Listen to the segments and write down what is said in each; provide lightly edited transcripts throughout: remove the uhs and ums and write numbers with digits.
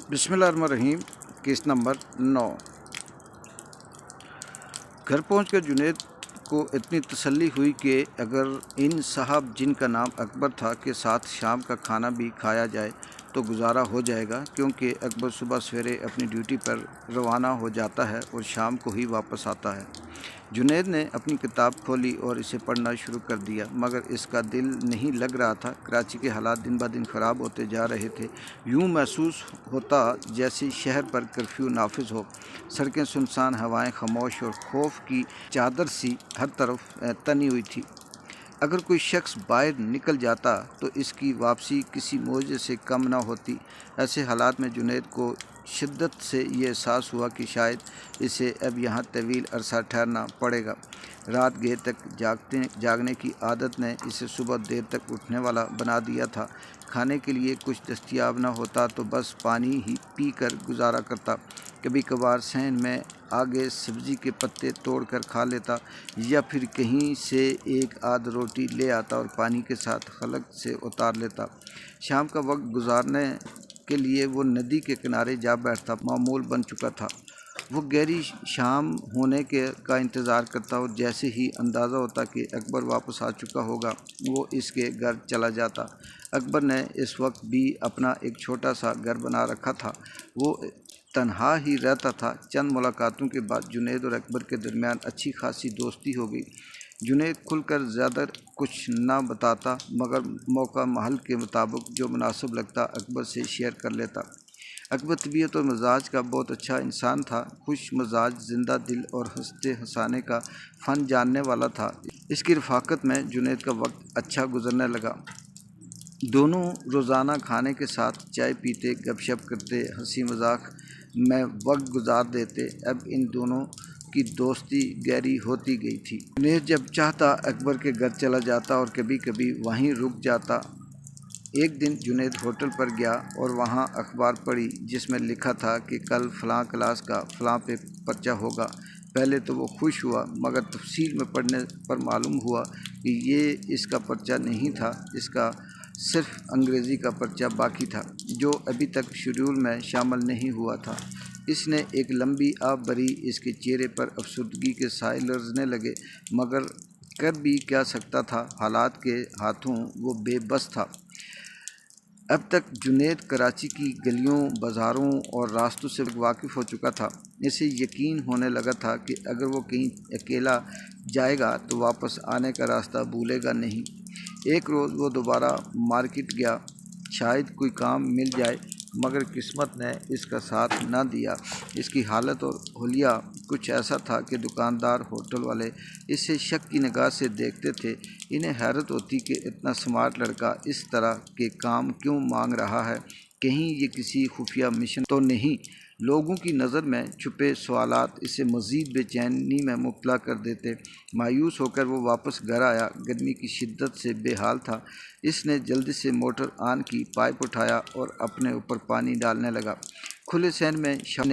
बिस्मिल्लाहिर्रहमानिर्रहीम। Case number 9। घर पहुंचकर जुनैद को इतनी तसल्ली हुई कि अगर इन साहब जिनका नाम अकबर था के साथ शाम का खाना भी खाया जाए तो गुजारा हो जाएगा, क्योंकि अकबर सुबह सवेरे अपनी ड्यूटी पर रवाना हो जाता है और शाम को ही वापस आता है। जुनैद ने अपनी किताब खोली और इसे पढ़ना शुरू कर दिया, मगर इसका दिल नहीं लग रहा था। कराची के हालात दिन ब दिन ख़राब होते जा रहे थे। यूँ महसूस होता जैसे शहर पर कर्फ्यू नाफिज हो। सड़कें सुनसान, हवाएं खामोश और खौफ की चादर सी हर तरफ तनी हुई थी। अगर कोई शख्स बाहर निकल जाता तो इसकी वापसी किसी मौजे से कम न होती। ऐसे हालात में जुनैद को शिद्दत से ये एहसास हुआ कि शायद इसे अब यहाँ तवील अरसा ठहरना पड़ेगा। रात देर तक जागने की आदत ने इसे सुबह देर तक उठने वाला बना दिया था। खाने के लिए कुछ दस्तयाब न होता तो बस पानी ही पी कर गुजारा करता। कभी कभार सहन में आगे सब्ज़ी के पत्ते तोड़ कर खा लेता, या फिर कहीं से एक आध रोटी ले आता और पानी के साथ खलक से उतार लेता। शाम का वक्त गुजारने के लिए वो नदी के किनारे जा बैठता मामूल बन चुका था। वो गहरी शाम होने का इंतज़ार करता और जैसे ही अंदाज़ा होता कि अकबर वापस आ चुका होगा, वो इसके घर चला जाता। अकबर ने इस वक्त भी अपना एक छोटा सा घर बना रखा था। वो तन्हा ही रहता था। चंद मुलाकातों के बाद जुनैद और अकबर के दरमियान अच्छी खासी दोस्ती हो गई। जुनैद खुलकर ज़्यादा कुछ ना बताता, मगर मौका महल के मुताबिक जो मुनासिब लगता अकबर से शेयर कर लेता। अकबर तबीयत और मिजाज का बहुत अच्छा इंसान था। खुश मिजाज, जिंदा दिल और हंसते हंसाने का फ़न जानने वाला था। इसकी रफ़ाकत में जुनैद का वक्त अच्छा गुजरने लगा। दोनों रोज़ाना खाने के साथ चाय पीते, गपशप करते, हंसी मजाक में वक्त गुजार देते। अब इन दोनों की दोस्ती गहरी होती गई थी। जुनैद जब चाहता अकबर के घर चला जाता और कभी कभी वहीं रुक जाता। एक दिन जुनैद होटल पर गया और वहाँ अखबार पढ़ी, जिसमें लिखा था कि कल फ़लाँ क्लास का फ़लाँ पे पर्चा होगा। पहले तो वो खुश हुआ, मगर तफसील में पढ़ने पर मालूम हुआ कि ये इसका पर्चा नहीं था। इसका सिर्फ अंग्रेज़ी का पर्चा बाकी था, जो अभी तक शेड्यूल में शामिल नहीं हुआ था। इसने एक लंबी आह भरी। इसके चेहरे पर अफसरदगी के साए लरज़ने लगे, मगर कर भी क्या सकता था। हालात के हाथों वो बेबस था। अब तक जुनैद कराची की गलियों, बाज़ारों और रास्तों से वाकिफ़ हो चुका था। इसे यकीन होने लगा था कि अगर वो कहीं अकेला जाएगा तो वापस आने का रास्ता भूलेगा नहीं। एक रोज़ वो दोबारा मार्केट गया, शायद कोई काम मिल जाए, मगर किस्मत ने इसका साथ न दिया। इसकी हालत और हुलिया कुछ ऐसा था कि दुकानदार, होटल वाले इसे शक की निगाह से देखते थे। इन्हें हैरत होती कि इतना स्मार्ट लड़का इस तरह के काम क्यों मांग रहा है। कहीं ये किसी खुफिया मिशन तो नहीं। लोगों की नज़र में छुपे सवालात इसे मज़ीद बेचैनी में मुब्तला कर देते। मायूस होकर वो वापस घर आया। गर्मी की शिद्दत से बेहाल था। इसने जल्दी से मोटर ऑन की, पाइप उठाया और अपने ऊपर पानी डालने लगा। खुले सहन में शाम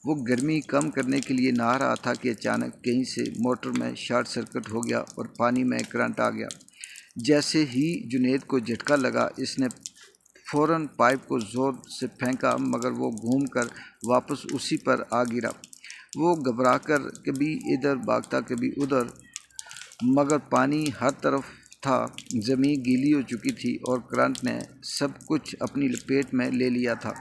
वो गर्मी कम करने के लिए नहा रहा था कि अचानक कहीं से मोटर में शॉर्ट सर्किट हो गया और पानी में करंट आ गया। जैसे ही जुनैद को झटका लगा, इसने फ़ौरन पाइप को ज़ोर से फेंका, मगर वो घूमकर वापस उसी पर आ गिरा। वो घबराकर कभी इधर भागता कभी उधर, मगर पानी हर तरफ था। ज़मीन गीली हो चुकी थी और करंट ने सब कुछ अपनी लपेट में ले लिया था।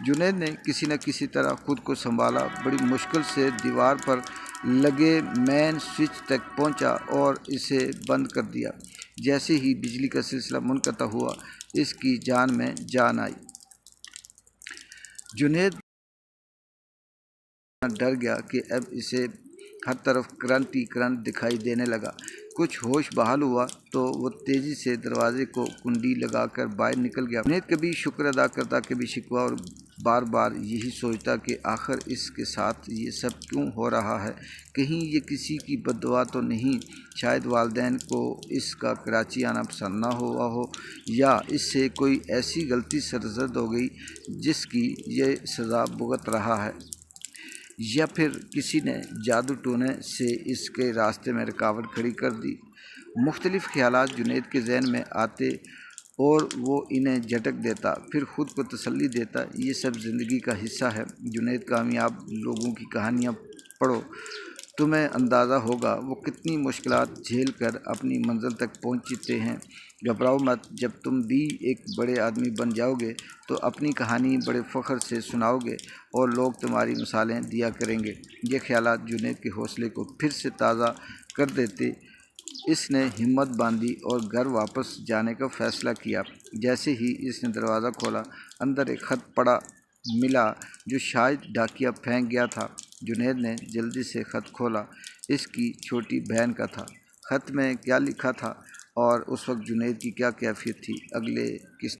जुनैद ने किसी न किसी तरह खुद को संभाला। बड़ी मुश्किल से दीवार पर लगे मेन स्विच तक पहुंचा और इसे बंद कर दिया। जैसे ही बिजली का सिलसिला मुनक़ता हुआ, इसकी जान में जान आई। जुनैद डर गया कि अब इसे हर तरफ करंट ही करंट दिखाई देने लगा। कुछ होश बहाल हुआ तो वो तेज़ी से दरवाजे को कुंडी लगाकर बाहर निकल गया। जुनैद कभी शुक्र अदा करता, कभी शिकवा, और बार बार यही सोचता कि आखिर इसके साथ ये सब क्यों हो रहा है। कहीं ये किसी की बद्दुआ तो नहीं। शायद वालिदैन को इसका कराची आना पसंद ना हुआ हो, या इससे कोई ऐसी गलती सरजद हो गई जिसकी ये सज़ा भुगत रहा है, या फिर किसी ने जादू टोने से इसके रास्ते में रुकावट खड़ी कर दी। मुख्तलिफ़ ख़यालात जुनैद के ज़हन में आते اور وہ انہیں جھٹک دیتا، پھر خود کو تسلی دیتا۔ یہ سب زندگی کا حصہ ہے۔ جنید کامیاب لوگوں کی کہانیاں پڑھو، تمہیں اندازہ ہوگا وہ کتنی مشکلات جھیل کر اپنی منزل تک پہنچتے ہیں۔ گھبراؤ مت، جب تم بھی ایک بڑے آدمی بن جاؤ گے تو اپنی کہانی بڑے فخر سے سناؤ گے اور لوگ تمہاری مثالیں دیا کریں گے۔ یہ خیالات جنید کے حوصلے کو پھر سے تازہ کر دیتے۔ اس نے ہمت باندھی اور گھر واپس جانے کا فیصلہ کیا۔ جیسے ہی اس نے دروازہ کھولا، اندر ایک خط پڑا ملا جو شاید ڈاکیہ پھینک گیا تھا۔ جنید نے جلدی سے خط کھولا، اس کی چھوٹی بہن کا تھا۔ خط میں کیا لکھا تھا اور اس وقت جنید کی کیا کیفیت تھی، اگلے قسط